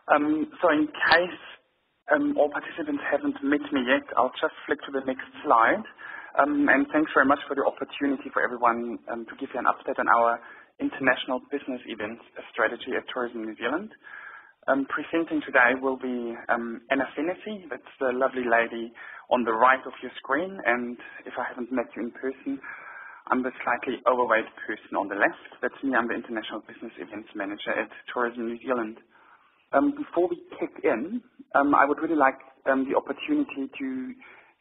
So in case all participants haven't met me yet, I'll just flick to the next slide. And thanks very much for the opportunity for everyone to give you an update on our international business event strategy at Tourism New Zealand. Presenting today will be Fennessy. That's the lovely lady on the right of your screen. And if I haven't met you in person, I'm the slightly overweight person on the left. That's me. I'm the International Business Events Manager at Tourism New Zealand. Before we kick in, I would really like the opportunity to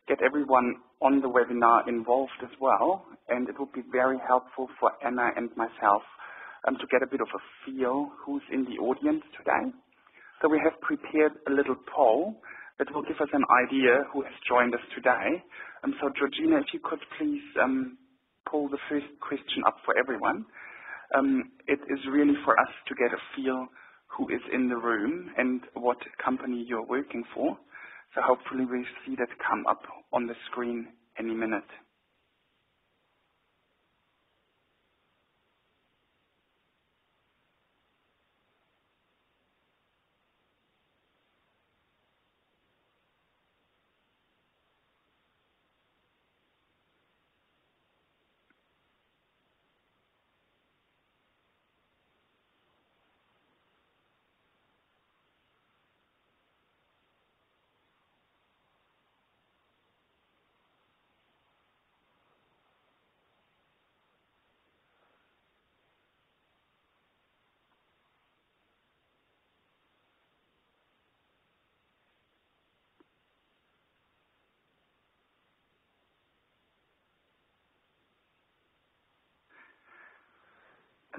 get everyone on the webinar involved as well, and it would be very helpful for Anna and myself to get a bit of a feel who's in the audience today. So we have prepared a little poll that will give us an idea who has joined us today. So Georgina, if you could please pull the first question up for everyone. It is really for us to get a feel who is in the room and what company you're working for. So hopefully we'll see that come up on the screen any minute.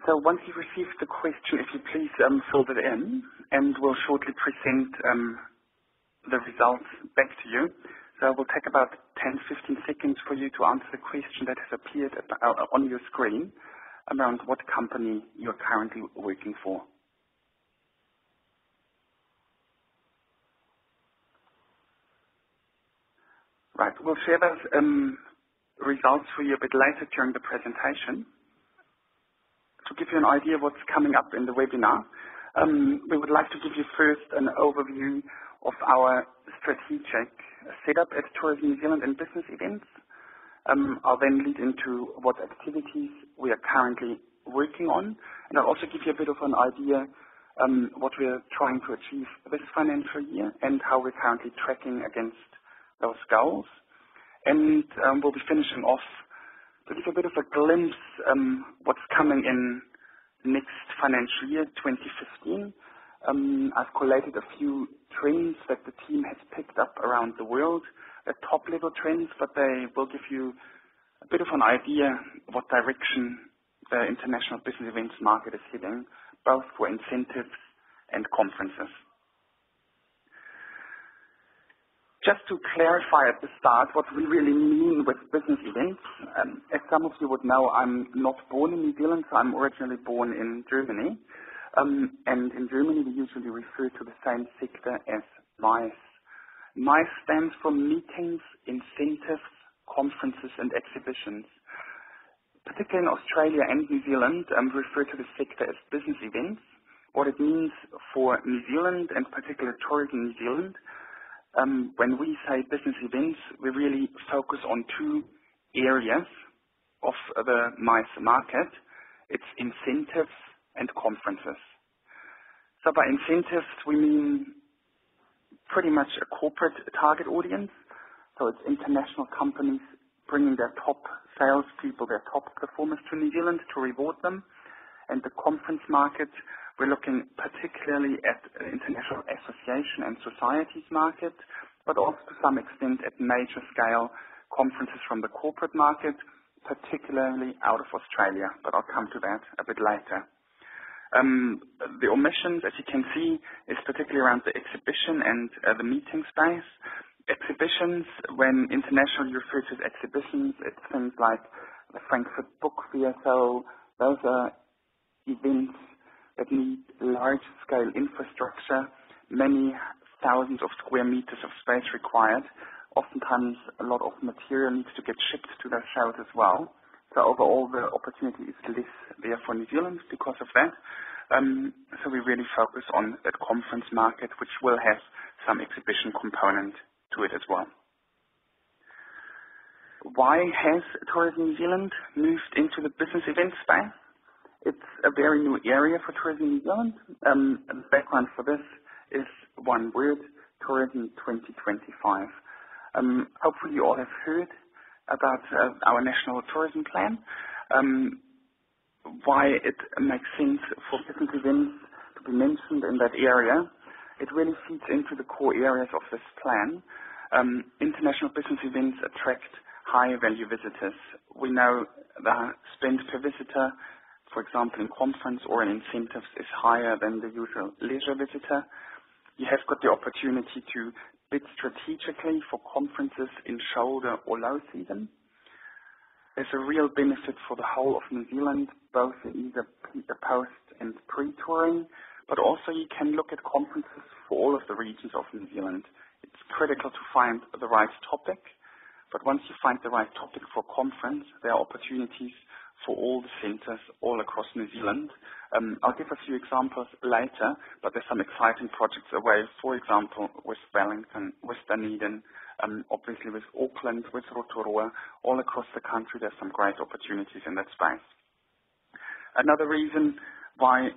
So once you've received the question, if you please fill it in, and we'll shortly present the results back to you. So it will take about 10-15 seconds for you to answer the question that has appeared on your screen around what company you're currently working for. Right, we'll share those results for you a bit later during the presentation. To give you an idea of what's coming up in the webinar, we would like to give you first an overview of our strategic setup at Tourism New Zealand and business events. I'll then lead into what activities we are currently working on, and I'll also give you a bit of an idea what we're trying to achieve this financial year and how we're currently tracking against those goals. And we'll be finishing off to give a bit of a glimpse what's coming in next financial year, 2015. I've collated a few trends that the team has picked up around the world. They're top-level trends, but they will give you a bit of an idea what direction the international business events market is heading, both for incentives and conferences. Just to clarify at the start what we really mean with business events, as some of you would know, I'm not born in New Zealand, so I'm originally born in Germany. And in Germany, we usually refer to the same sector as MICE. MICE stands for meetings, incentives, conferences, and exhibitions. Particularly in Australia and New Zealand, we refer to the sector as business events. What it means for New Zealand, and particularly Tourism New Zealand, when we say business events, we really focus on two areas of the MICE market. It's incentives and conferences. So by incentives, we mean pretty much a corporate target audience. So it's international companies bringing their top salespeople, their top performers to New Zealand to reward them. And the conference market, we're looking particularly at international association and societies market, but also to some extent at major scale conferences from the corporate market, particularly out of Australia, but I'll come to that a bit later. The omissions, as you can see, is particularly around the exhibition and the meeting space. Exhibitions, when internationally referred to as exhibitions, it's things like the Frankfurt Book Fair, so those are events that need large-scale infrastructure, many thousands of square meters of space required. Oftentimes, a lot of material needs to get shipped to those shows as well. So overall, the opportunity is less there for New Zealand because of that. So we really focus on that conference market, which will have some exhibition component to it as well. Why has Tourism New Zealand moved into the business event space? It's a very new area for Tourism New Zealand. The background for this is one word, Tourism 2025. Hopefully you all have heard about our National Tourism Plan, why it makes sense for business events to be mentioned in that area. It really feeds into the core areas of this plan. International business events attract high value visitors. We know the spend per visitor, for example, in conference or in incentives, is higher than the usual leisure visitor. You have got the opportunity to bid strategically for conferences in shoulder or low season. There's a real benefit for the whole of New Zealand, both in either post and pre-touring, but also you can look at conferences for all of the regions of New Zealand. It's critical to find the right topic, but once you find the right topic for conference, there are opportunities for all the centres all across New Zealand. I'll give a few examples later, but there's some exciting projects away, for example, with Wellington, with Dunedin, obviously with Auckland, with Rotorua, all across the country there's some great opportunities in that space. Another reason why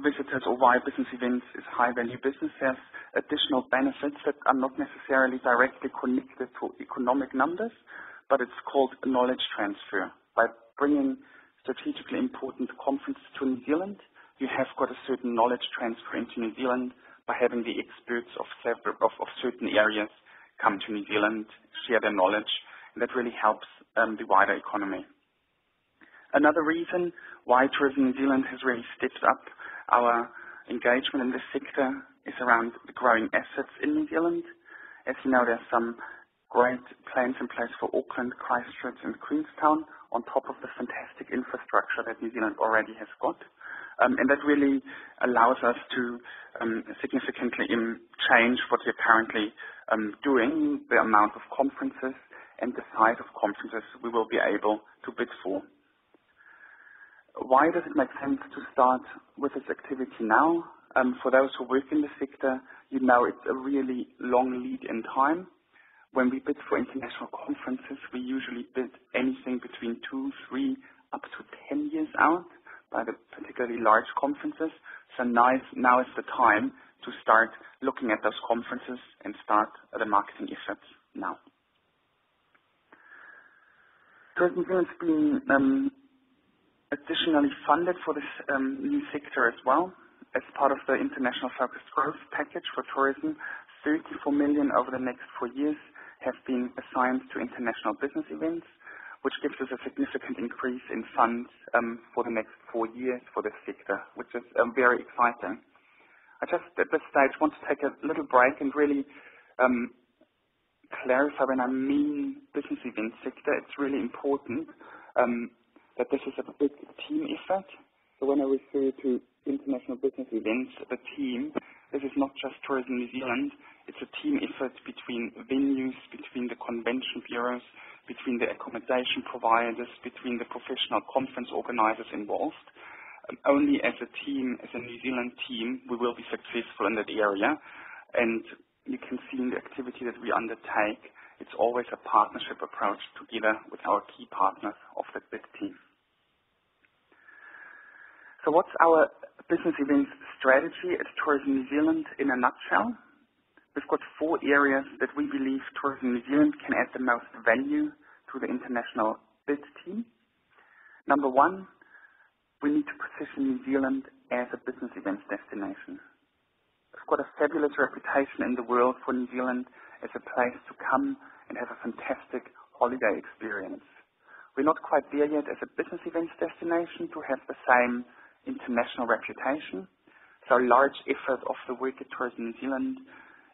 visitors or why business events is high value business has additional benefits that are not necessarily directly connected to economic numbers, but it's called knowledge transfer. By bringing strategically important conferences to New Zealand, you have got a certain knowledge transfer into New Zealand by having the experts of certain areas come to New Zealand, share their knowledge, and that really helps the wider economy. Another reason why Tourism New Zealand has really stepped up our engagement in this sector is around the growing assets in New Zealand. As you know, there's some great plans in place for Auckland, Christchurch and Queenstown on top of the fantastic infrastructure that New Zealand already has got. And that really allows us to significantly change what we're currently doing, the amount of conferences and the size of conferences we will be able to bid for. Why does it make sense to start with this activity now? For those who work in the sector, you know it's a really long lead in time. When we bid for international conferences, we usually bid anything between 2, 3, up to 10 years out by the particularly large conferences. So now is the time to start looking at those conferences and start the marketing efforts now. Tourism New Zealand's been additionally funded for this new sector as well. As part of the International Focused Growth Package for tourism, 34 million over the next 4 years have been assigned to international business events, which gives us a significant increase in funds for the next 4 years for this sector, which is very exciting. I just, at this stage, want to take a little break and really clarify when I mean business event sector, it's really important that this is a big team effort. So when I refer to international business events, the team, this is not just Tourism New Zealand, it's a team effort between venues, between the convention bureaus, between the accommodation providers, between the professional conference organizers involved. Only as a team, as a New Zealand team, we will be successful in that area. And you can see in the activity that we undertake, it's always a partnership approach together with our key partners of that big team. So what's our business events strategy at Tourism New Zealand in a nutshell? We've got 4 areas that we believe Tourism New Zealand can add the most value to the international bid team. Number 1, we need to position New Zealand as a business events destination. We've got a fabulous reputation in the world for New Zealand as a place to come and have a fantastic holiday experience. We're not quite there yet as a business events destination to have the same international reputation. So a large effort of the work at Tourism New Zealand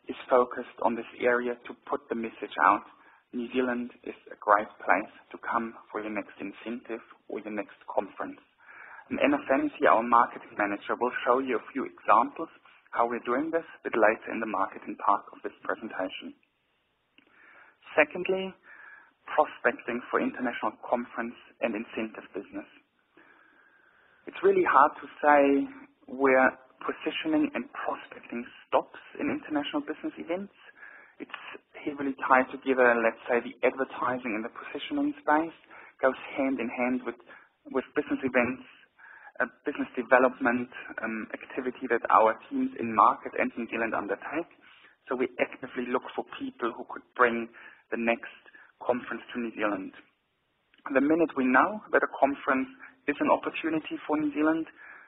is focused on this area to put the message out. New Zealand is a great place to come for your next incentive or your next conference. And Anna Fennessy, our marketing manager, will show you a few examples how we're doing this a bit later in the marketing part of this presentation. Secondly, prospecting for international conference and incentive business. It's really hard to say where positioning and prospecting stops in international business events. It's heavily tied together, let's say, the advertising and the positioning space goes hand in hand with business events, business development activity that our teams in market and New Zealand undertake. So we actively look for people who could bring the next conference to New Zealand. The minute we know that a conference is an opportunity for New Zealand,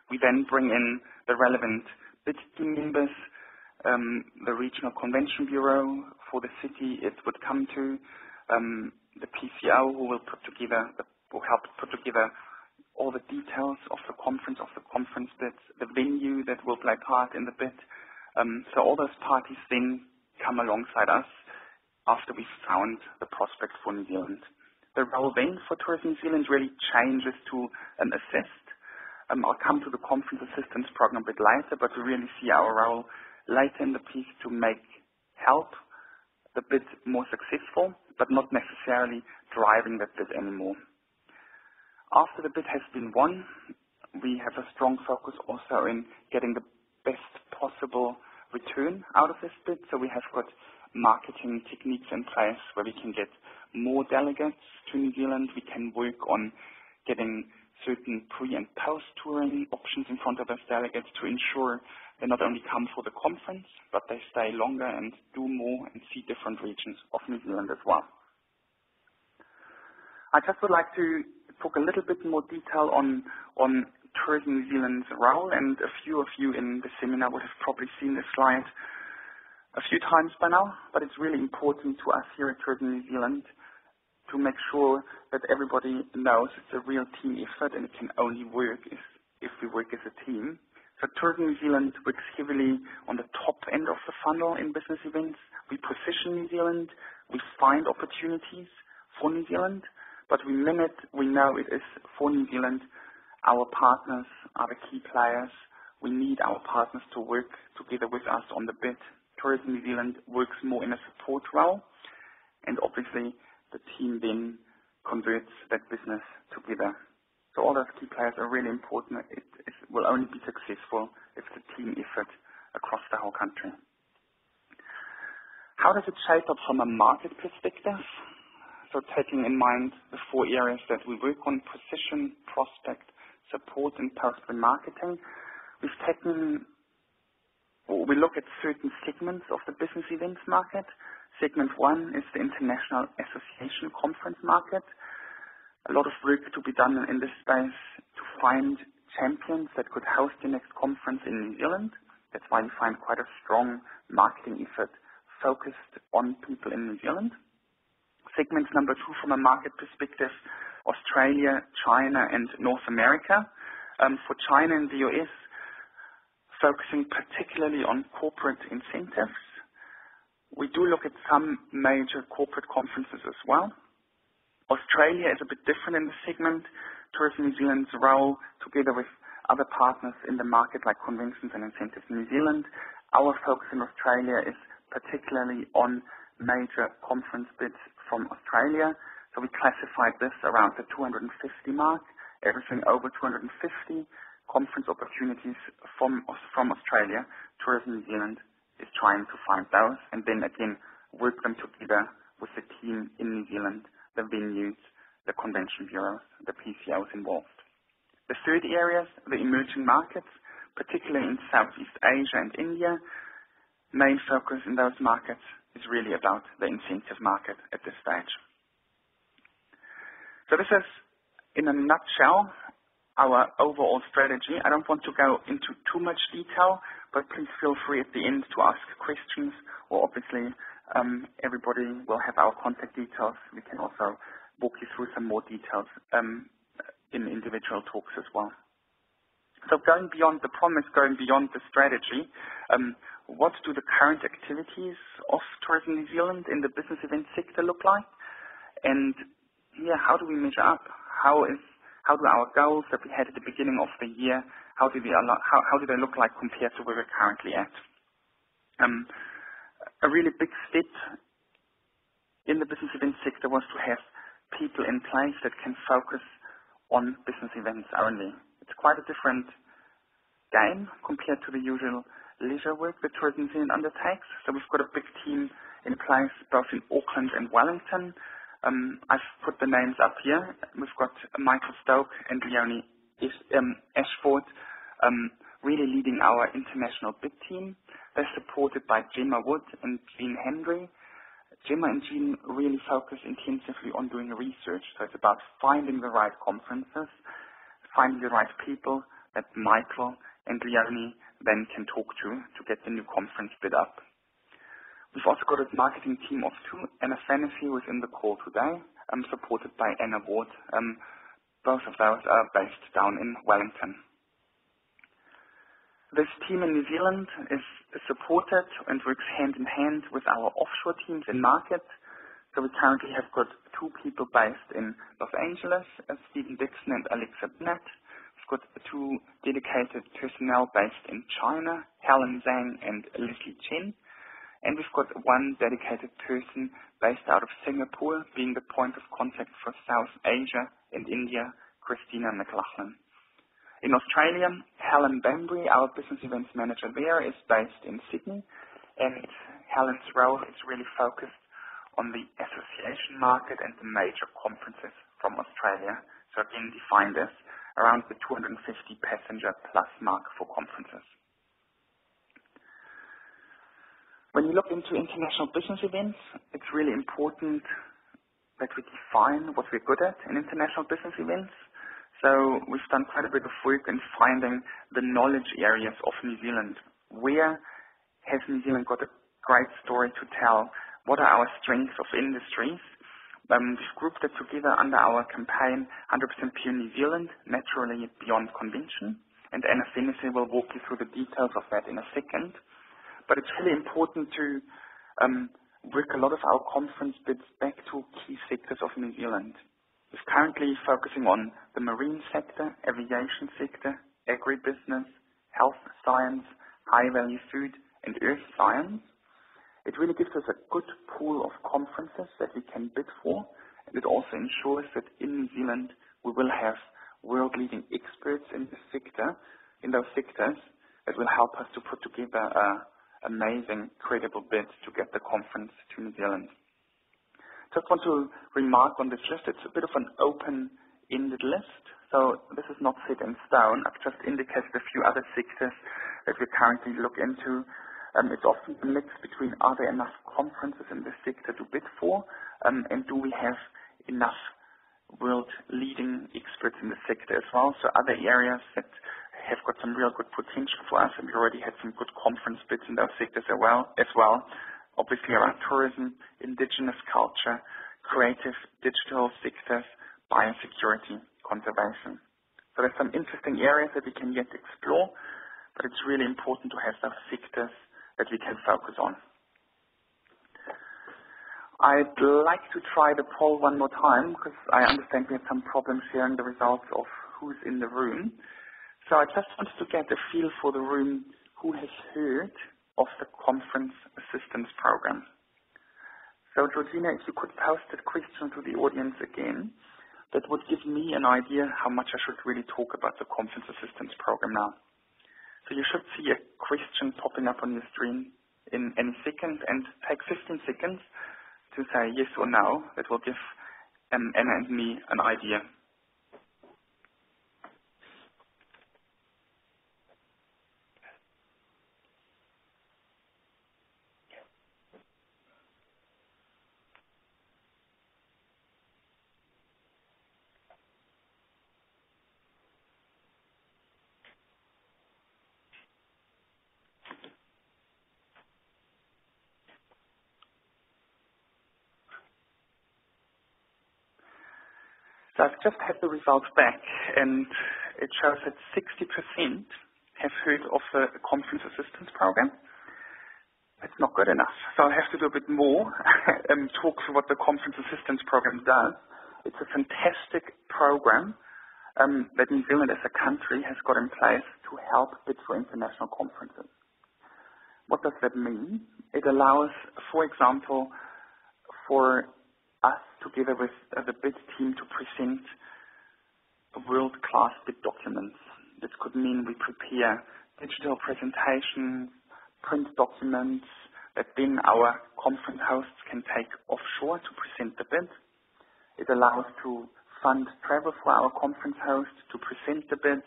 we then bring in the relevant bid team members, the regional convention bureau for the city it would come to, the PCO who will help put together all the details of the conference bids, the venue that will play part in the bid. So all those parties then come alongside us after we've found the prospect for New Zealand. The role then for Tourism New Zealand really changes to an assist. I'll come to the conference assistance program a bit later, but we really see our role later in the piece to help the bid more successful, but not necessarily driving that bid anymore. After the bid has been won, we have a strong focus also in getting the best possible return out of this bid. So we have got marketing techniques in place where we can get more delegates to New Zealand. We can work on getting certain pre- and post-touring options in front of those delegates to ensure they not only come for the conference, but they stay longer and do more and see different regions of New Zealand as well. I just would like to talk a little bit more detail on Tourism New Zealand's role, and a few of you in the seminar would have probably seen this slide a few times by now, but it's really important to us here at Tourism New Zealand to make sure that everybody knows it's a real team effort and it can only work if we work as a team. So Tourism New Zealand works heavily on the top end of the funnel in business events. We position New Zealand, we find opportunities for New Zealand, but the minute we know it is for New Zealand, our partners are the key players. We need our partners to work together with us on the bid. Tourism New Zealand works more in a support role, and obviously the team then converts that business together. So all those key players are really important. It will only be successful if it's a team effort across the whole country. How does it shape up from a market perspective? So taking in mind the 4 areas that we work on: position, prospect, support, and post-marketing, we look at certain segments of the business events market. Segment 1 is the International Association Conference market. A lot of work to be done in this space to find champions that could host the next conference in New Zealand. That's why we find quite a strong marketing effort focused on people in New Zealand. Segment number 2 from a market perspective, Australia, China, and North America. For China and the US, focusing particularly on corporate incentives. We do look at some major corporate conferences as well. Australia is a bit different in the segment. Tourism New Zealand's role, together with other partners in the market like Conventions and Incentives New Zealand, our focus in Australia is particularly on major conference bids from Australia. So we classified this around the 250 mark, everything over 250 conference opportunities from Australia. Tourism New Zealand is trying to find those and then again work them together with the team in New Zealand, the venues, the convention bureaus, the PCOs involved. The third area, the emerging markets, particularly in Southeast Asia and India. Main focus in those markets is really about the incentive market at this stage. So this is, in a nutshell, our overall strategy. I don't want to go into too much detail, but please feel free at the end to ask questions, or obviously everybody will have our contact details. We can also walk you through some more details in individual talks as well. So going beyond the promise, going beyond the strategy, what do the current activities of Tourism New Zealand in the business event sector look like? And how do we measure up? How do our goals that we had at the beginning of the year, how do they look like compared to where we're currently at? A really big step in the business event sector was to have people in place that can focus on business events only. It's quite a different game compared to the usual leisure work that Tourism New Zealand undertakes. So we've got a big team in place both in Auckland and Wellington. I've put the names up here. We've got Michael Stoke and Leonie Ashford really leading our international bid team. They're supported by Gemma Wood and Jean Henry. Gemma and Jean really focus intensively on doing research. So it's about finding the right conferences, finding the right people that Michael and Leonie then can talk to get the new conference bid up. We've also got a marketing team of two. Anna Fennessy was in the call today, supported by Anna Ward. Both of those are based down in Wellington. This team in New Zealand is supported and works hand in hand with our offshore teams in market. So we currently have got two people based in Los Angeles, Stephen Dixon and Alexa Bennett. We've got two dedicated personnel based in China, Helen Zhang and Leslie Chen. And we've got one dedicated person based out of Singapore, being the point of contact for South Asia and India, Christina McLaughlin. In Australia, Helen Bambry, our business events manager there, is based in Sydney, and Helen's role is really focused on the association market and the major conferences from Australia. So again, defined as around the 250 passenger plus mark for conferences. When you look into international business events, it's really important that we define what we're good at in international business events. So we've done quite a bit of work in finding the knowledge areas of New Zealand. Where has New Zealand got a great story to tell? What are our strengths of industries? We've grouped it together under our campaign 100% Pure New Zealand, Naturally Beyond Convention. And Anna Fennessy will walk you through the details of that in a second. But it's really important to work a lot of our conference bids back to key sectors of New Zealand. We're currently focusing on the marine sector, aviation sector, agribusiness, health science, high-value food, and earth science. It really gives us a good pool of conferences that we can bid for, and it also ensures that in New Zealand we will have world-leading experts in the sector, in those sectors, that will help us to put together an amazing, credible bid to get the conference to New Zealand. Just want to remark on this list, it's a bit of an open-ended list, so this is not set in stone. I've just indicated a few other sectors that we currently look into. It's often a mix between are there enough conferences in this sector to bid for, and do we have enough world-leading experts in the sector as well. So other areas that have got some real good potential for us, and we already had some good conference bids in those sectors as well. Obviously around tourism, indigenous culture, creative digital sectors, biosecurity, conservation. So there's some interesting areas that we can yet explore, but it's really important to have those sectors that we can focus on. I'd like to try the poll one more time because I understand we had some problems sharing the results of who's in the room. So I just wanted to get a feel for the room who has heard of the Conference Assistance Program. So Georgina, if you could post that question to the audience again, that would give me an idea how much I should really talk about the Conference Assistance Program now. So you should see a question popping up on your screen in any second, and take 15 seconds to say yes or no. That will give Anna and me an idea. So I've just had the results back, and it shows that 60% have heard of the Conference Assistance Program. It's not good enough. So I'll have to do a bit more and talk through what the Conference Assistance Program does. It's a fantastic program that New Zealand as a country has got in place to help bid for international conferences. What does that mean? It allows, for example, for us together with the bid team to present world-class bid documents. This could mean we prepare digital presentations, print documents that then our conference hosts can take offshore to present the bid. It allows to fund travel for our conference hosts to present the bid.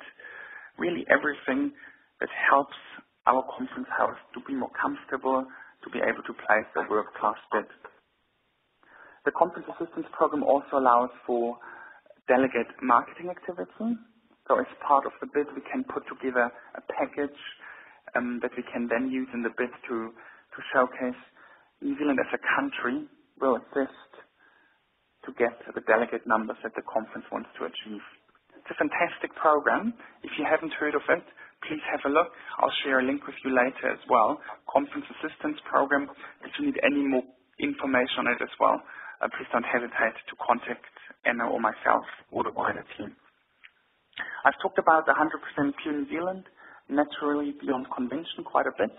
Really everything that helps our conference host to be more comfortable, to be able to place a world-class bid. The conference assistance program also allows for delegate marketing activity. So as part of the bid, we can put together a package that we can then use in the bid to showcase New Zealand as a country will assist to get the delegate numbers that the conference wants to achieve. It's a fantastic program. If you haven't heard of it, please have a look. I'll share a link with you later as well. Conference Assistance Program. If you need any more information on it as well, please don't hesitate to contact Anna or myself or the wider team. I've talked about 100% pure New Zealand, naturally beyond convention quite a bit.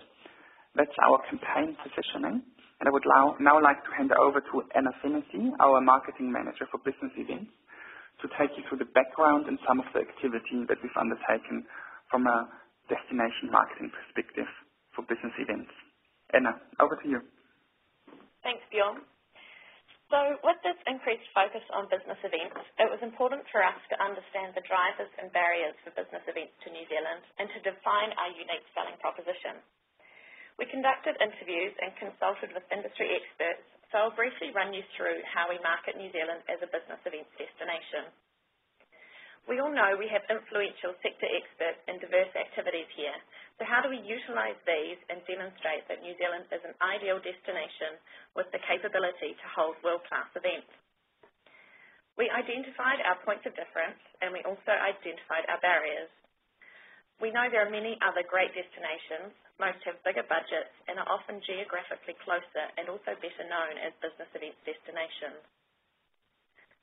That's our campaign positioning. And I would now like to hand over to Anna Fennessy, our marketing manager for business events, to take you through the background and some of the activity that we've undertaken from a destination marketing perspective for business events. Anna, over to you. Thanks, Bjoern. So with this increased focus on business events, it was important for us to understand the drivers and barriers for business events to New Zealand and to define our unique selling proposition. We conducted interviews and consulted with industry experts, so I'll briefly run you through how we market New Zealand as a business events destination. We all know we have influential sector experts in diverse activities here, so how do we utilise these and demonstrate that New Zealand is an ideal destination with the capability to hold world-class events? We identified our points of difference and we also identified our barriers. We know there are many other great destinations. Most have bigger budgets and are often geographically closer and also better known as business events destinations.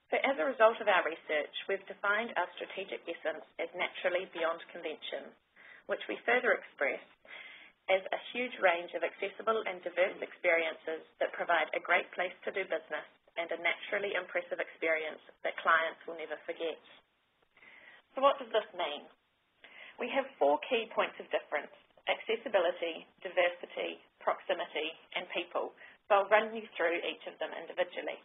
So as a result of our research, we've defined our strategic essence as naturally beyond convention, which we further express as a huge range of accessible and diverse experiences that provide a great place to do business and a naturally impressive experience that clients will never forget. So what does this mean? We have 4 key points of difference: accessibility, diversity, proximity, and people. So I'll run you through each of them individually.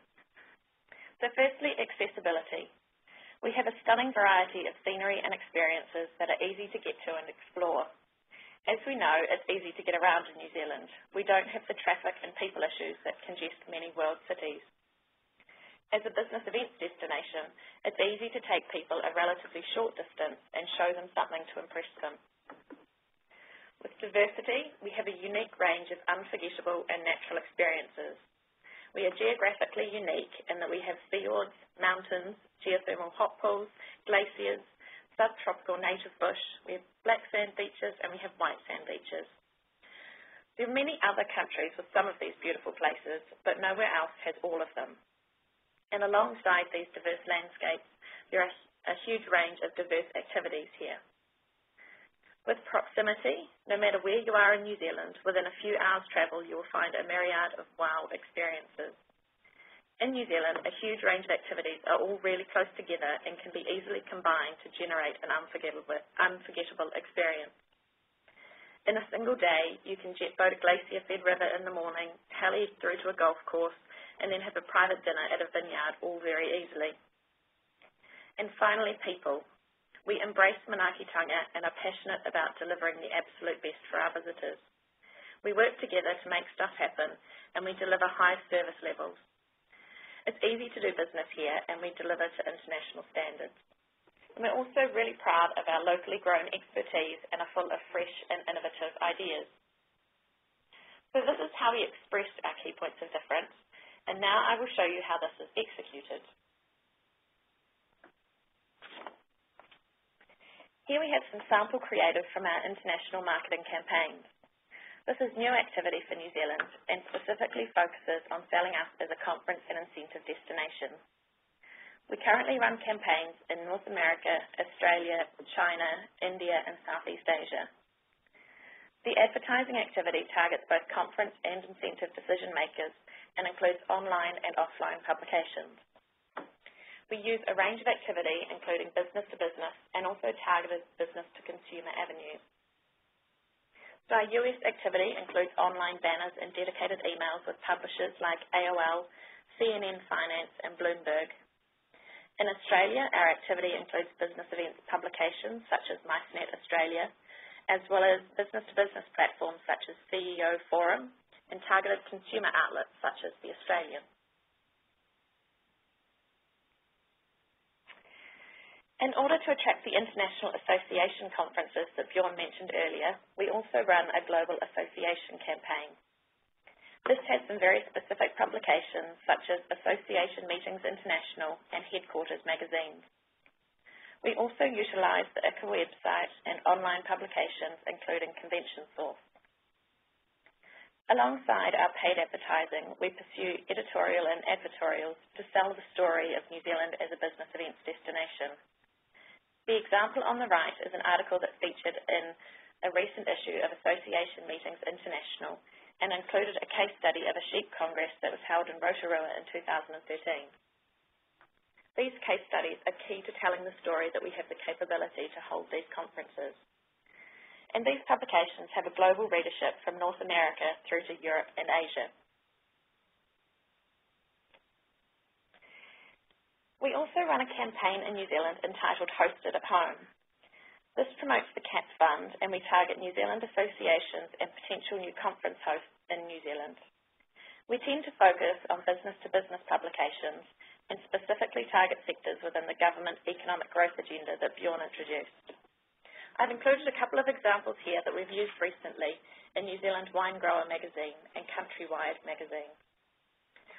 So firstly, accessibility. We have a stunning variety of scenery and experiences that are easy to get to and explore. As we know, it's easy to get around in New Zealand. We don't have the traffic and people issues that congest many world cities. As a business events destination, it's easy to take people a relatively short distance and show them something to impress them. With diversity, we have a unique range of unforgettable and natural experiences. We are geographically unique in that we have fjords, mountains, geothermal hot pools, glaciers, subtropical native bush, we have black sand beaches, and we have white sand beaches. There are many other countries with some of these beautiful places, but nowhere else has all of them. And alongside these diverse landscapes, there are a huge range of diverse activities here. With proximity, no matter where you are in New Zealand, within a few hours' travel, you will find a myriad of wow experiences. In New Zealand, a huge range of activities are all really close together and can be easily combined to generate an unforgettable experience. In a single day, you can jet boat a glacier-fed river in the morning, heli through to a golf course, and then have a private dinner at a vineyard, all very easily. And finally, people. We embrace manaakitanga and are passionate about delivering the absolute best for our visitors. We work together to make stuff happen, and we deliver high service levels. It's easy to do business here, and we deliver to international standards. And we're also really proud of our locally grown expertise and are full of fresh and innovative ideas. So this is how we expressed our key points of difference. And now I will show you how this is executed. Here we have some sample creative from our international marketing campaigns. This is new activity for New Zealand and specifically focuses on selling us as a conference and incentive destination. We currently run campaigns in North America, Australia, China, India, and Southeast Asia. The advertising activity targets both conference and incentive decision makers and includes online and offline publications. We use a range of activity, including business-to-business and also targeted business-to-consumer avenues. So our US activity includes online banners and dedicated emails with publishers like AOL, CNN Finance and Bloomberg. In Australia, our activity includes business events publications such as MiceNet Australia, as well as business-to-business platforms such as CEO Forum and targeted consumer outlets such as The Australian. In order to attract the international association conferences that Bjoern mentioned earlier, we also run a global association campaign. This has some very specific publications such as Association Meetings International and Headquarters magazines. We also utilise the ICA website and online publications including Convention Source. Alongside our paid advertising, we pursue editorial and advertorials to sell the story of New Zealand as a business events destination. The example on the right is an article that featured in a recent issue of Association Meetings International and included a case study of a sheep congress that was held in Rotorua in 2013. These case studies are key to telling the story that we have the capability to hold these conferences. And these publications have a global readership from North America through to Europe and Asia. We also run a campaign in New Zealand entitled Hosted at Home. This promotes the CAT Fund and we target New Zealand associations and potential new conference hosts in New Zealand. We tend to focus on business-to-business publications and specifically target sectors within the government economic growth agenda that Bjoern introduced. I've included a couple of examples here that we've used recently in New Zealand Wine Grower magazine and Countrywide magazine.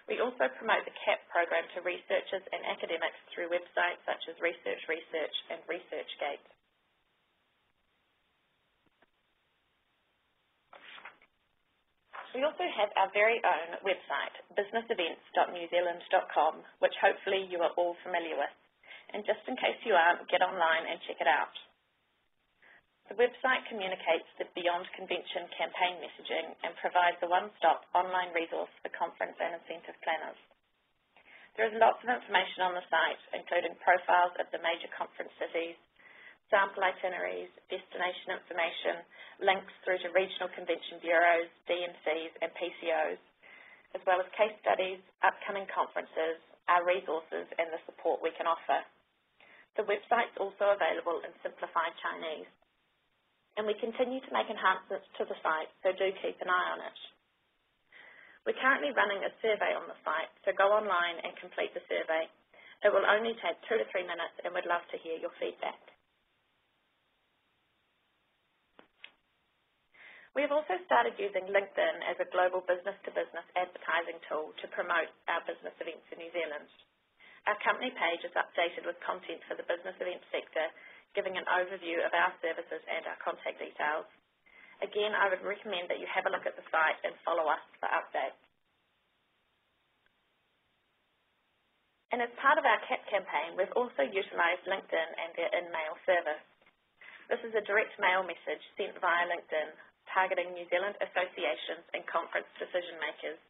We also promote the CAP program to researchers and academics through websites such as Research and ResearchGate. We also have our very own website, businessevents.newzealand.com, which hopefully you are all familiar with. And just in case you aren't, get online and check it out. The website communicates the Beyond Convention campaign messaging and provides a one-stop online resource for conference and incentive planners. There is lots of information on the site, including profiles of the major conference cities, sample itineraries, destination information, links through to regional convention bureaus, DMCs and PCOs, as well as case studies, upcoming conferences, our resources and the support we can offer. The website is also available in simplified Chinese. And we continue to make enhancements to the site, so do keep an eye on it. We're currently running a survey on the site, so go online and complete the survey. It will only take 2 to 3 minutes and we'd love to hear your feedback. We have also started using LinkedIn as a global business-to-business advertising tool to promote our business events in New Zealand. Our company page is updated with content for the business events sector, giving an overview of our services and our contact details. Again, I would recommend that you have a look at the site and follow us for updates. And as part of our CAT campaign, we've also utilised LinkedIn and their in-mail service. This is a direct mail message sent via LinkedIn, targeting New Zealand associations and conference decision makers.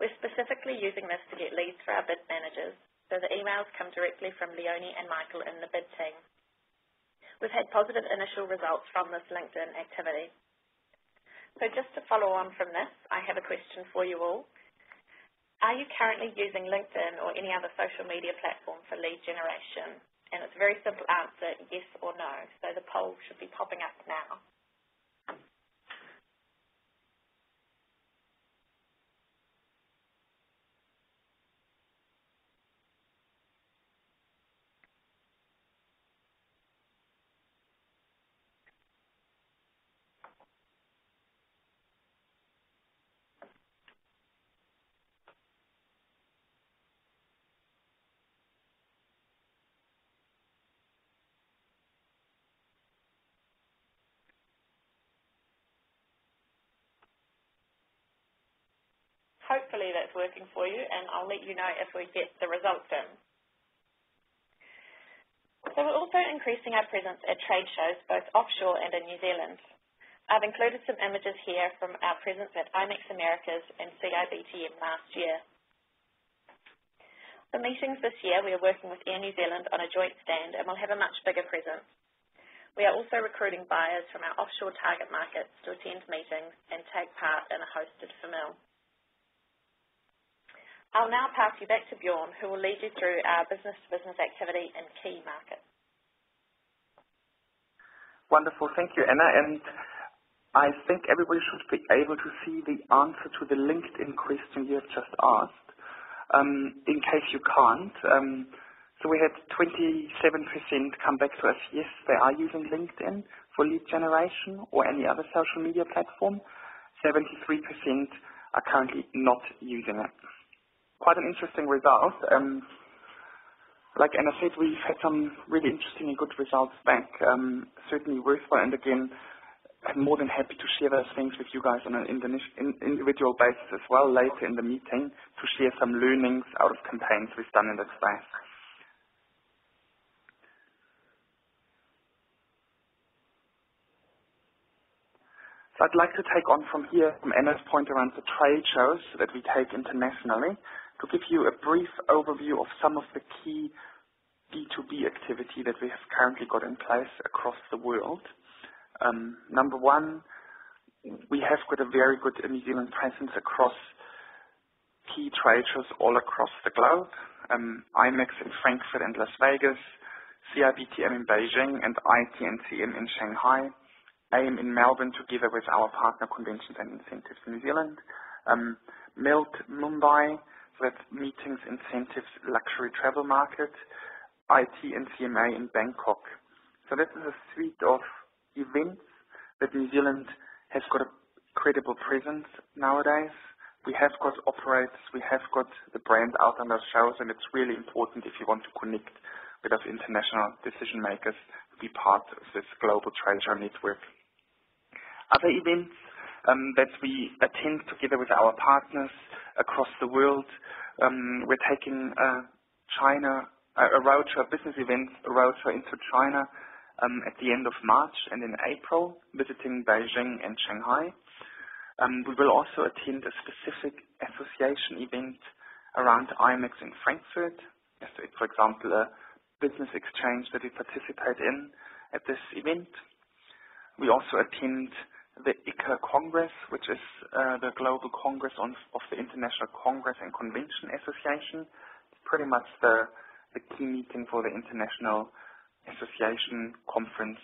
We're specifically using this to get leads for our bid managers, so the emails come directly from Leonie and Michael in the bid team. We've had positive initial results from this LinkedIn activity. So just to follow on from this, I have a question for you all. Are you currently using LinkedIn or any other social media platform for lead generation? And it's a very simple answer, yes or no. So the poll should be popping up now. Hopefully that's working for you, and I'll let you know if we get the results in. So we're also increasing our presence at trade shows both offshore and in New Zealand. I've included some images here from our presence at IMEX Americas and CIBTM last year. For meetings this year, we are working with Air New Zealand on a joint stand and we'll have a much bigger presence. We are also recruiting buyers from our offshore target markets to attend meetings and take part in a hosted famil. I'll now pass you back to Bjoern, who will lead you through our business-to-business activity in key markets. Wonderful. Thank you, Anna. And I think everybody should be able to see the answer to the LinkedIn question you have just asked. In case you can't, so we had 27% come back to us, yes, they are using LinkedIn for lead generation or any other social media platform. 73% are currently not using it. Quite an interesting result. Like Anna said, we've had some really interesting and good results back. Certainly worthwhile, and again, I'm more than happy to share those things with you guys on an individual basis as well later in the meeting to share some learnings out of campaigns we've done in that space. So I'd like to take on from here, from Anna's point around the trade shows that we take internationally, to give you a brief overview of some of the key B2B activity that we have currently got in place across the world. Number one, we have got a very good New Zealand presence across key trade shows all across the globe. IMEX in Frankfurt and Las Vegas, CIBTM in Beijing, and ITNCM in Shanghai. AIM in Melbourne together with our partner conventions and incentives in New Zealand. MILT Mumbai, so that's meetings, incentives, luxury travel market. IT and CMA in Bangkok. So this is a suite of events that New Zealand has got a credible presence nowadays. We have got operators, we have got the brand out on those shows, and it's really important if you want to connect with those international decision makers to be part of this global trade show network. Other events that we attend together with our partners across the world, we're taking a roadshow, business event, a roadshow into China at the end of March and in April, visiting Beijing and Shanghai. We will also attend a specific association event around IMEX in Frankfurt, for example, a business exchange that we participate in at this event. We also attend the ICA Congress, which is the global congress of the International Congress and Convention Association. It's pretty much the key meeting for the international association conference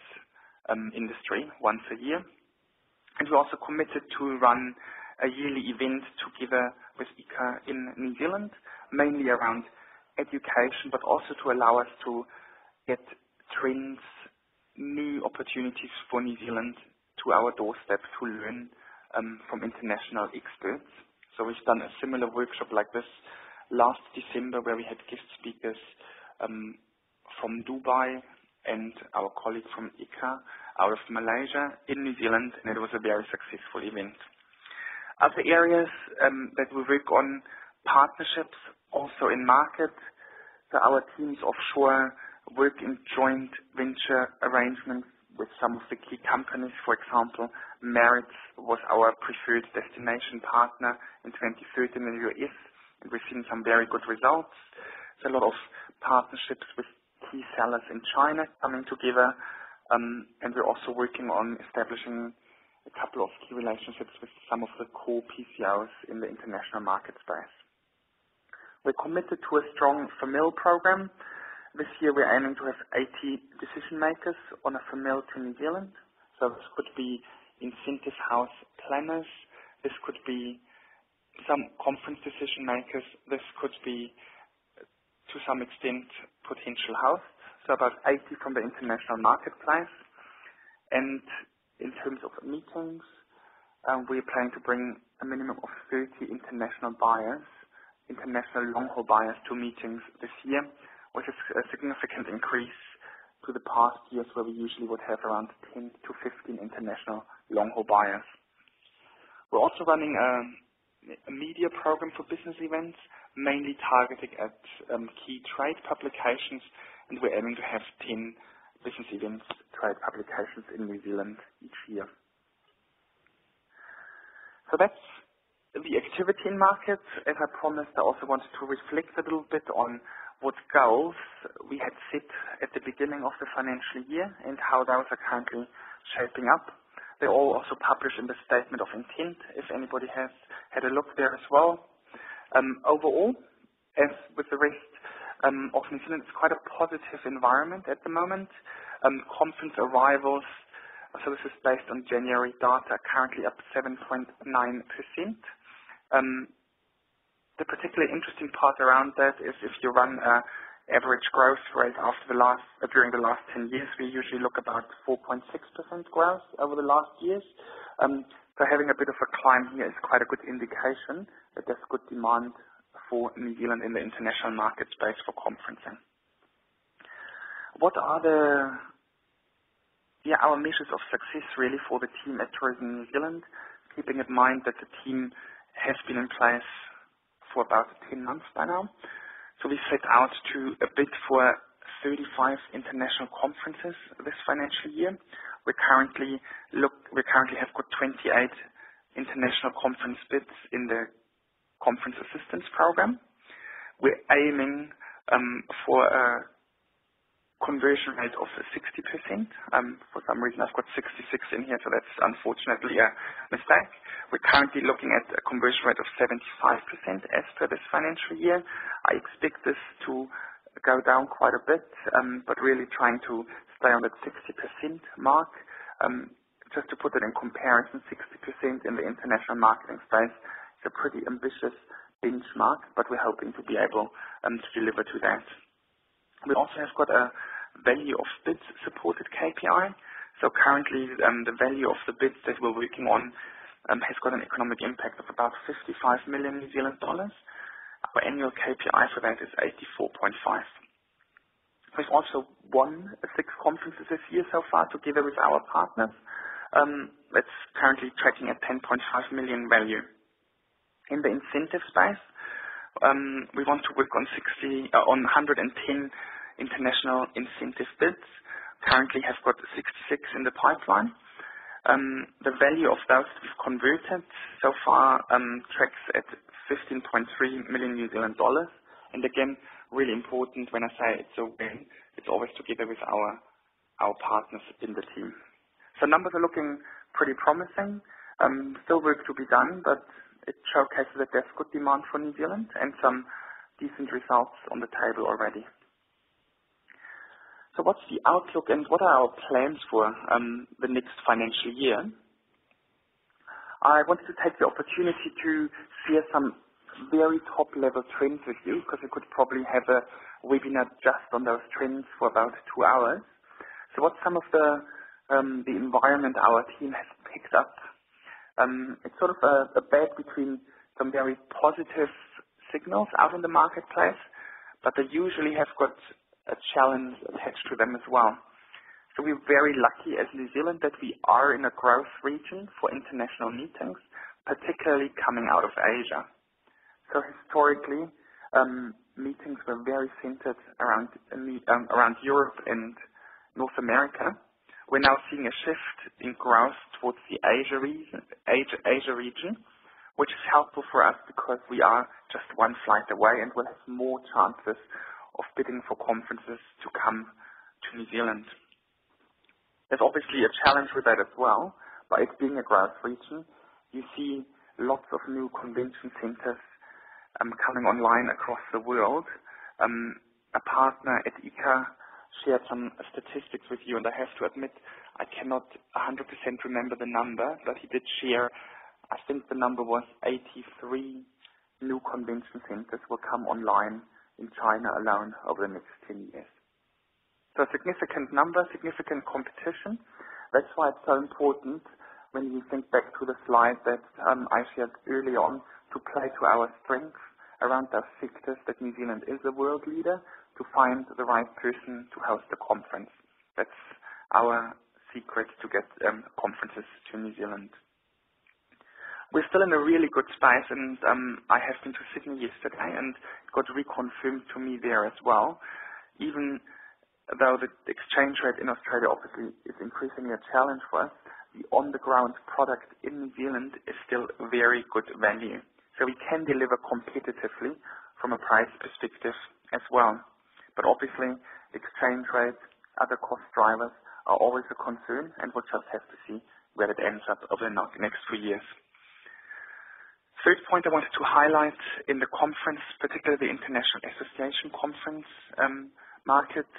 industry once a year. And we also committed to run a yearly event together with ICA in New Zealand, mainly around education, but also to allow us to get trends, new opportunities for New Zealand to our doorstep to learn from international experts. So we've done a similar workshop like this last December where we had guest speakers from Dubai and our colleague from ICA out of Malaysia in New Zealand, and it was a very successful event. Other areas that we work on, partnerships also in market. So our teams offshore work in joint venture arrangements with some of the key companies. For example, Meritz was our preferred destination partner in 2013 in the US, and we've seen some very good results. There's a lot of partnerships with key sellers in China coming together, and we're also working on establishing a couple of key relationships with some of the core PCOs in the international market space. We're committed to a strong famil program. This year we're aiming to have 80 decision makers on a famil to New Zealand. So this could be incentive house planners, this could be some conference decision makers, this could be to some extent potential hosts, so about 80 from the international marketplace. And in terms of meetings, we're planning to bring a minimum of 30 international buyers, international long-haul buyers to meetings this year, which is a significant increase to the past years where we usually would have around 10 to 15 international long-haul buyers. We're also running a media program for business events, mainly targeted at key trade publications, and we're aiming to have 10 business events, trade publications in New Zealand each year. So that's the activity in markets. As I promised, I also wanted to reflect a little bit on what goals we had set at the beginning of the financial year and how those are currently shaping up. They're all also published in the statement of intent, if anybody has had a look there as well. Overall, as with the rest of New Zealand, it's quite a positive environment at the moment. Conference arrivals, so this is based on January data, currently up 7.9%. The particularly interesting part around that is if you run an average growth rate during the last 10 years, we usually look about 4.6% growth over the last years. So having a bit of a climb here is quite a good indication that there's good demand for New Zealand in the international market space for conferencing. What are our measures of success really for the team at Tourism New Zealand, keeping in mind that the team has been in place for about 10 months by now. So we set out to bid for 35 international conferences this financial year. We currently have got 28 international conference bids in the Conference Assistance Program. We're aiming for a conversion rate of 60%. For some reason I've got 66 in here, so that's unfortunately a mistake. We're currently looking at a conversion rate of 75% as per this financial year. I expect this to go down quite a bit, but really trying to stay on that 60% mark. Just to put it in comparison, 60% in the international marketing space is a pretty ambitious benchmark, but we're hoping to be able to deliver to that. We also have got a value of bids supported KPI. So currently the value of the bids that we're working on has got an economic impact of about 55 million New Zealand dollars. Our annual KPI for that is 84.5. We've also won 6 conferences this year so far together with our partners. That's currently tracking at 10.5 million value. In the incentive space, we want to work on 110 international incentive bids. Currently have got 66 in the pipeline. The value of those we've converted so far tracks at 15.3 million New Zealand dollars. And again, really important when I say it's a win, it's always together with our partners in the team. So numbers are looking pretty promising. Still work to be done, but it showcases that there's good demand for New Zealand and some decent results on the table already. So what's the outlook and what are our plans for the next financial year? I wanted to take the opportunity to share some very top-level trends with you, because we could probably have a webinar just on those trends for about 2 hours. So what's some of the environment our team has picked up? It's sort of a bed between some very positive signals out in the marketplace, but they usually have got a challenge attached to them as well. So we're very lucky as New Zealand that we are in a growth region for international meetings, particularly coming out of Asia. So historically, meetings were very centered around Europe and North America. We're now seeing a shift in growth towards the Asia region, which is helpful for us because we are just one flight away and will have more chances of bidding for conferences to come to New Zealand. There's obviously a challenge with that as well. By it being a growth region, you see lots of new convention centers coming online across the world. A partner at ICA shared some statistics with you, and I have to admit I cannot 100% remember the number, but he did share, I think the number was 83 new convention centers will come online in China alone over the next 10 years. So a significant number, significant competition. That's why it's so important when you think back to the slide that I shared early on to play to our strengths around those sectors that New Zealand is a world leader, to find the right person to host the conference. That's our secret to get conferences to New Zealand. We're still in a really good space, and I have been to Sydney yesterday and it got reconfirmed to me there as well. Even though the exchange rate in Australia obviously is increasingly a challenge for us, the on-the-ground product in New Zealand is still very good value. So we can deliver competitively from a price perspective as well. But obviously, exchange rates, other cost drivers are always a concern, and we'll just have to see where it ends up over the next few years. Third point I wanted to highlight in the conference, particularly the International Association Conference market,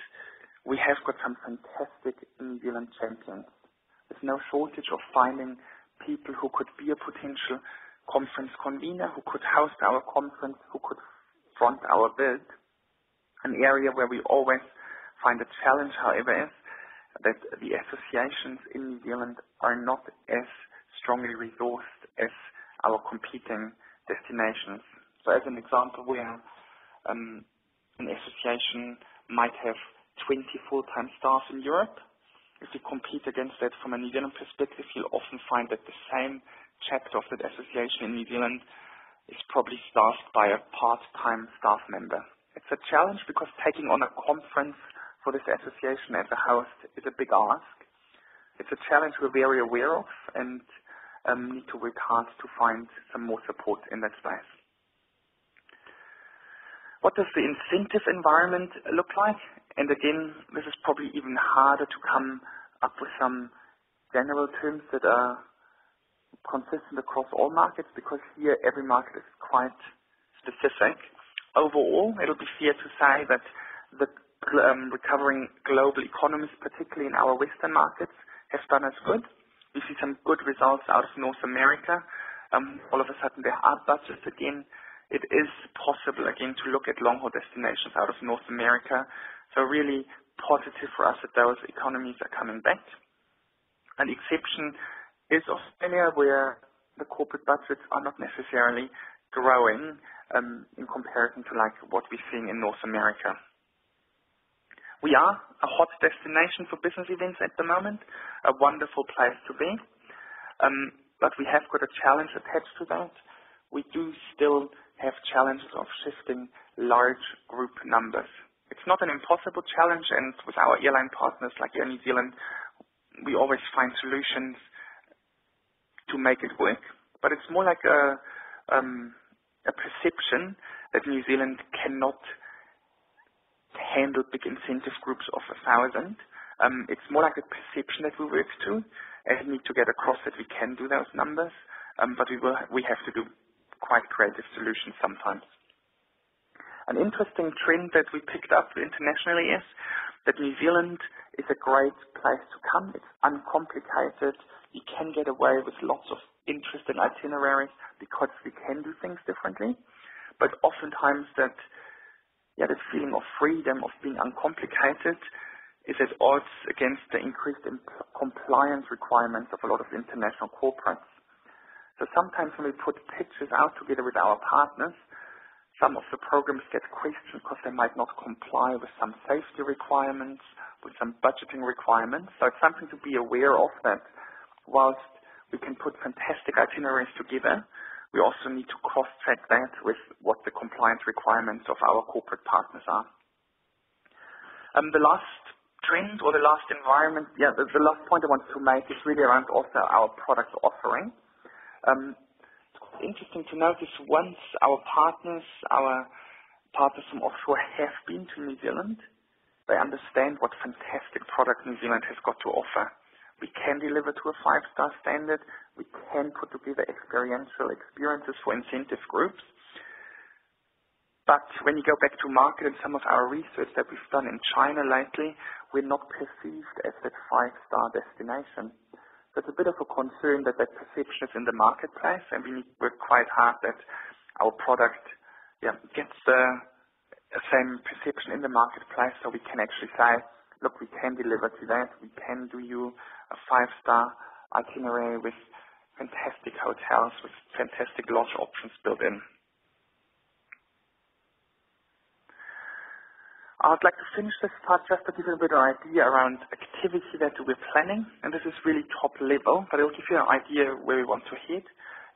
we have got some fantastic New Zealand champions. There's no shortage of finding people who could be a potential conference convener, who could host our conference, who could front our bid. An area where we always find a challenge, however, is that the associations in New Zealand are not as strongly resourced as our competing destinations. So as an example, where an association might have 20 full-time staff in Europe, if we compete against that from a New Zealand perspective, you'll often find that the same chapter of that association in New Zealand is probably staffed by a part-time staff member. It's a challenge because taking on a conference for this association as a host is a big ask. It's a challenge we're very aware of and need to work hard to find some more support in that space. What does the incentive environment look like? And again, this is probably even harder to come up with some general terms that are consistent across all markets, because here every market is quite specific. Overall, it'll be fair to say that the recovering global economies, particularly in our Western markets, have done us good. We see some good results out of North America. All of a sudden there are budgets again. It is possible again to look at long-haul destinations out of North America. So really positive for us that those economies are coming back. An exception is Australia, where the corporate budgets are not necessarily growing in comparison to like what we're seeing in North America. We are a hot destination for business events at the moment, a wonderful place to be, but we have got a challenge attached to that. We do still have challenges of shifting large group numbers. It's not an impossible challenge, and with our airline partners like Air New Zealand, we always find solutions to make it work. But it's more like a perception that New Zealand cannot handle big incentive groups of 1,000. It's more like a perception that we work to, and we need to get across that we can do those numbers, but we have to do quite creative solutions sometimes. An interesting trend that we picked up internationally is that New Zealand is a great place to come. It's uncomplicated. You can get away with lots of interesting itineraries because we can do things differently, but oftentimes that this feeling of freedom, of being uncomplicated, is at odds against the increased compliance requirements of a lot of international corporates. So sometimes when we put pitches out together with our partners, some of the programs get questioned because they might not comply with some safety requirements, with some budgeting requirements. So it's something to be aware of, that whilst we can put fantastic itineraries together, we also need to cross-check that with what the compliance requirements of our corporate partners are. The last trend or the last environment, the last point I wanted to make is really around also our product offering. It's interesting to notice once our partners from offshore have been to New Zealand, they understand what fantastic product New Zealand has got to offer. We can deliver to a 5-star standard. We can put together experiential experiences for incentive groups. But when you go back to market and some of our research that we've done in China lately, we're not perceived as that 5-star destination. So it's a bit of a concern that perception is in the marketplace, and we need to work quite hard that our product gets the same perception in the marketplace, so we can actually say, look, we can deliver to that. We can do you a 5-star itinerary with fantastic hotels, with fantastic lodge options built in. I'd like to finish this part just to give you a bit of an idea around activity that we're planning, and this is really top level, but it'll give you an idea where we want to head.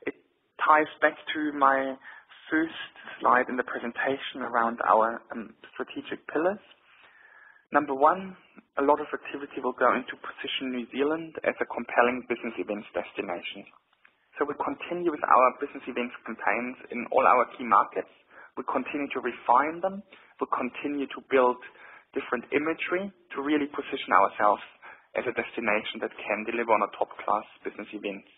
It ties back to my first slide in the presentation around our strategic pillars. Number one, a lot of activity will go into position New Zealand as a compelling business events destination. So we continue with our business events campaigns in all our key markets, We continue to refine them. We continue to build different imagery to really position ourselves as a destination that can deliver on a top-class business events.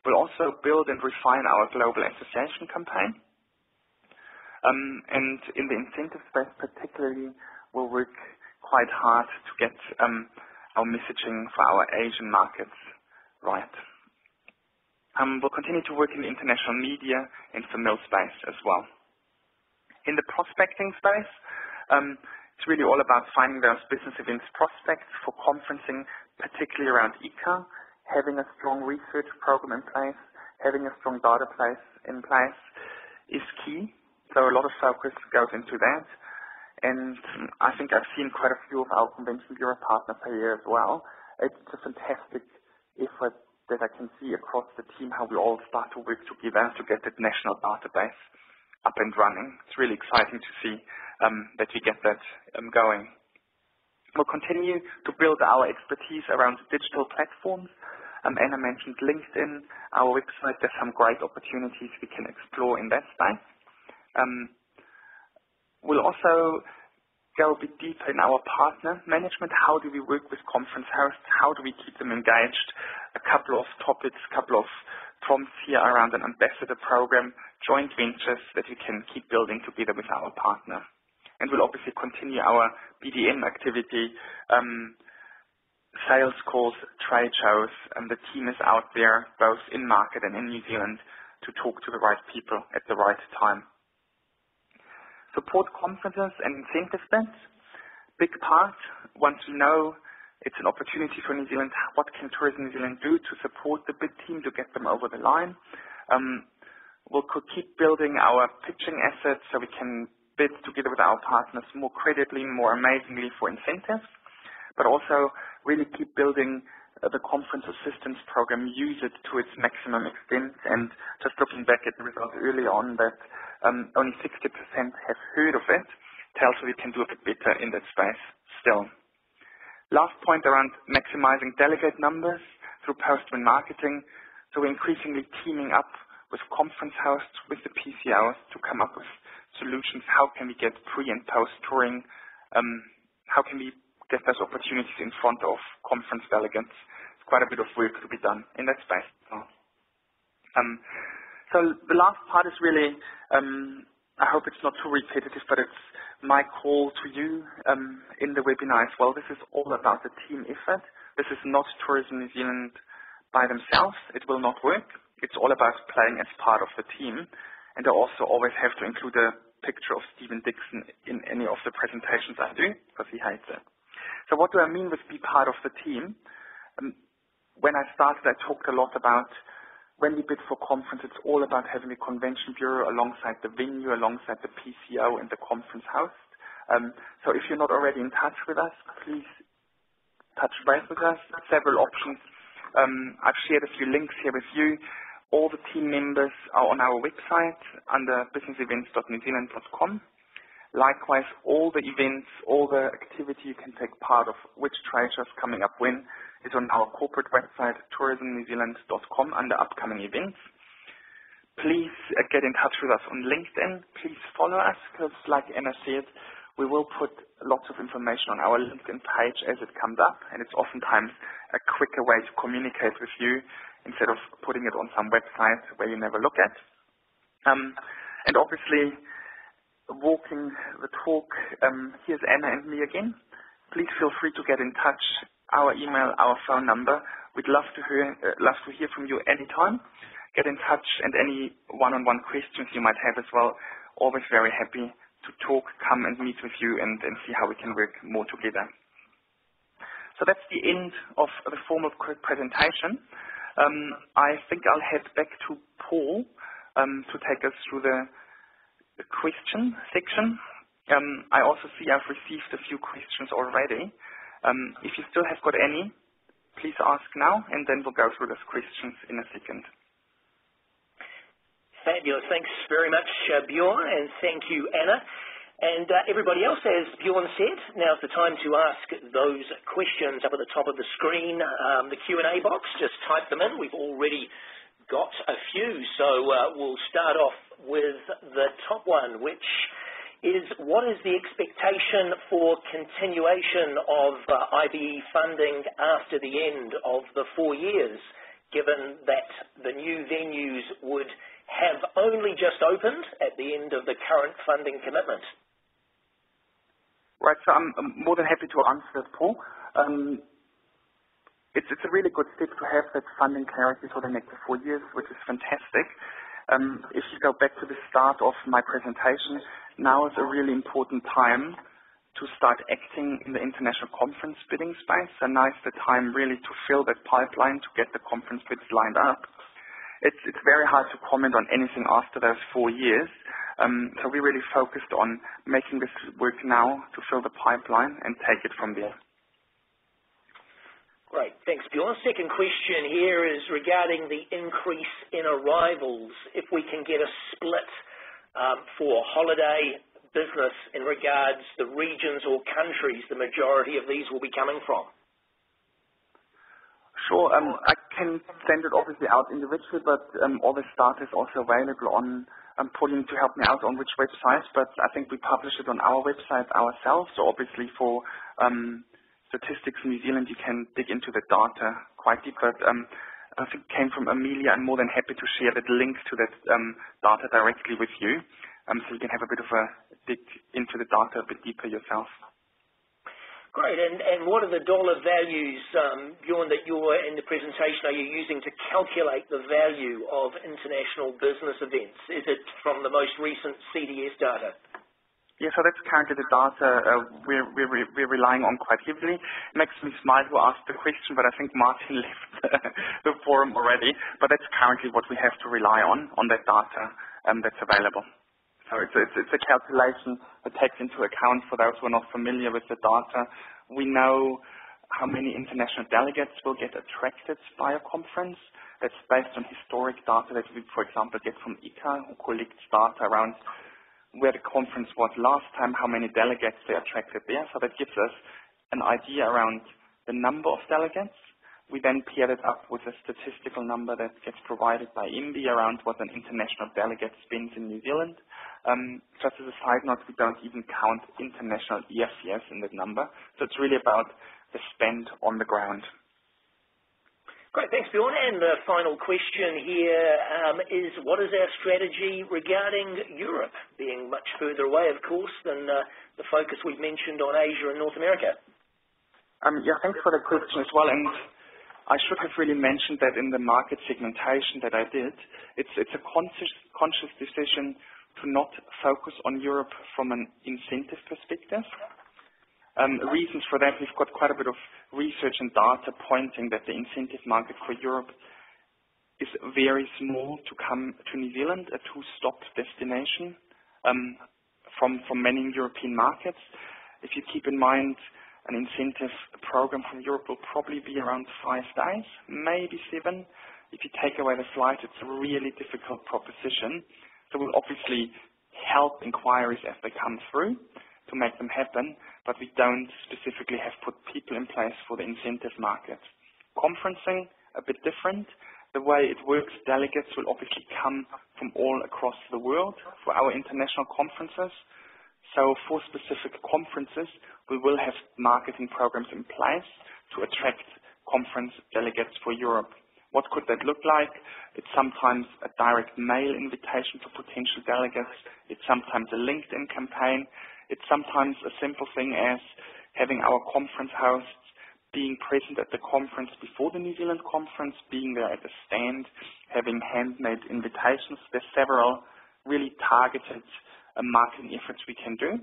We'll also build and refine our global association campaign. And in the incentive space particularly, we'll work quite hard to get our messaging for our Asian markets right. We'll continue to work in the international media and the mill space as well. In the prospecting space, it's really all about finding those business events prospects for conferencing, particularly around ICA, having a strong research program in place, having a strong database in place is key. So a lot of focus goes into that. And I think I've seen quite a few of our convention bureau partners here as well. It's a fantastic effort that I can see across the team, how we all start to work together to get that national database up and running. It's really exciting to see that we get that going. We'll continue to build our expertise around digital platforms. Anna mentioned LinkedIn, our website. There's some great opportunities we can explore in that space. We'll also go a bit deeper in our partner management. How do we work with conference hosts? How do we keep them engaged? A couple of topics, a couple of prompts here around an ambassador program, joint ventures that we can keep building together with our partner. And we'll obviously continue our BDM activity, sales calls, trade shows, and the team is out there both in market and in New Zealand to talk to the right people at the right time. Support conferences and incentive events, big part. Once we know it's an opportunity for New Zealand, what can Tourism New Zealand do to support the bid team to get them over the line? We'll keep building our pitching assets so we can bid together with our partners more credibly, more amazingly for incentives, but also really keep building the conference assistance program, use it to its maximum extent. And just looking back at the results early on, that only 60% have heard of it, tells us we can do a bit better in that space still. Last point around maximizing delegate numbers through post-win marketing. So we're increasingly teaming up with conference hosts, with the PCOs to come up with solutions. How can we get pre- and post-touring? How can we get those opportunities in front of conference delegates? It's quite a bit of work to be done in that space. So the last part is really, I hope it's not too repetitive, but it's my call to you in the webinar as well. This is all about the team effort. This is not Tourism New Zealand by themselves. It will not work. It's all about playing as part of the team. And I also always have to include a picture of Stephen Dixon in any of the presentations I do, because he hates it. So what do I mean with be part of the team? When I started, I talked a lot about when we bid for conference, it's all about having a convention bureau alongside the venue, alongside the PCO and the conference host. So if you're not already in touch with us, please touch base with us. Several options. I've shared a few links here with you. All the team members are on our website under businessevents.newzealand.com. Likewise, all the events, all the activity you can take part of, which trade shows coming up when, is on our corporate website, tourismnewzealand.com, under upcoming events. Please get in touch with us on LinkedIn. Please follow us, because like Anna said, we will put lots of information on our LinkedIn page as it comes up, and it's oftentimes a quicker way to communicate with you instead of putting it on some website where you never look at. And obviously, walking the talk, here's Anna and me again. Please feel free to get in touch. Our email, our phone number. We'd love to hear from you anytime. Get in touch, and any one-on-one questions you might have as well. Always very happy to talk, come and meet with you and see how we can work more together. So that's the end of the formal presentation. I think I'll head back to Paul to take us through the question section. I also see I've received a few questions already. If you still have got any, please ask now, and then we'll go through those questions in a second. Fabulous. Thanks very much, Bjoern, and thank you, Anna. And everybody else, as Bjoern said, now's the time to ask those questions up at the top of the screen, the Q&A box. Just type them in. We've already got a few, so we'll start off with the top one, which is what is the expectation for continuation of IBE funding after the end of the 4 years, given that the new venues would have only just opened at the end of the current funding commitment? Right, so I'm more than happy to answer that, Paul. It's a really good step to have that funding clarity for the next 4 years, which is fantastic. If you go back to the start of my presentation, now is a really important time to start acting in the international conference bidding space, and now is the time really to fill that pipeline to get the conference bids lined up. It's very hard to comment on anything after those 4 years, so we really focused on making this work now to fill the pipeline and take it from there. Great. Thanks, Bjoern. Second question here is regarding the increase in arrivals. If we can get a split for holiday business in regards the regions or countries the majority of these will be coming from. Sure. I can send it obviously out individually, but all the data is also available on, Pauline to help me out on which website, but I think we publish it on our website ourselves. So obviously for Statistics New Zealand, you can dig into the data quite deep, but I think it came from Amelia. I'm more than happy to share that link to that data directly with you, so you can have a bit of a dig into the data a bit deeper yourself. Great, and what are the dollar values, Bjoern, that you're in the presentation are you using to calculate the value of international business events? Is it from the most recent CDS data? Yeah, so that's currently the data we're relying on quite heavily. It makes me smile to ask the question, but I think Martin left the forum already. But that's currently what we have to rely on that data that's available. So it's a calculation that takes into account, for those who are not familiar with the data, we know how many international delegates will get attracted by a conference. That's based on historic data that we, for example, get from ICA, who collects data around where the conference was last time, how many delegates they attracted there. So that gives us an idea around the number of delegates. We then pair it up with a statistical number that gets provided by IMBI around what an international delegate spends in New Zealand. Just as a side note, we don't even count international airfares in that number. So it's really about the spend on the ground. Great, thanks, Bjoern. And the final question here is, what is our strategy regarding Europe, being much further away, of course, than the focus we've mentioned on Asia and North America? Yeah, thanks for the question as well. And I should have really mentioned that in the market segmentation that I did. It's a conscious decision to not focus on Europe from an incentive perspective. Reasons for that, we've got quite a bit of research and data pointing that the incentive market for Europe is very small to come to New Zealand, a two-stop destination from many European markets. If you keep in mind, an incentive program from Europe will probably be around 5 days, maybe 7. If you take away the flight, it's a really difficult proposition. So we'll obviously help inquiries as they come through to make them happen, but we don't specifically have put people in place for the incentive market. Conferencing, a bit different. The way it works, delegates will obviously come from all across the world for our international conferences. So for specific conferences, we will have marketing programs in place to attract conference delegates for Europe. What could that look like? It's sometimes a direct mail invitation to potential delegates. It's sometimes a LinkedIn campaign. It's sometimes a simple thing as having our conference hosts being present at the conference before the New Zealand conference, being there at the stand, having handmade invitations. There's several really targeted marketing efforts we can do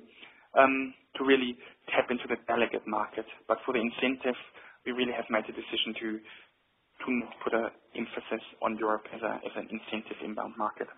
to really tap into the delegate market. But for the incentive, we really have made the decision to put an emphasis on Europe as an incentive inbound market.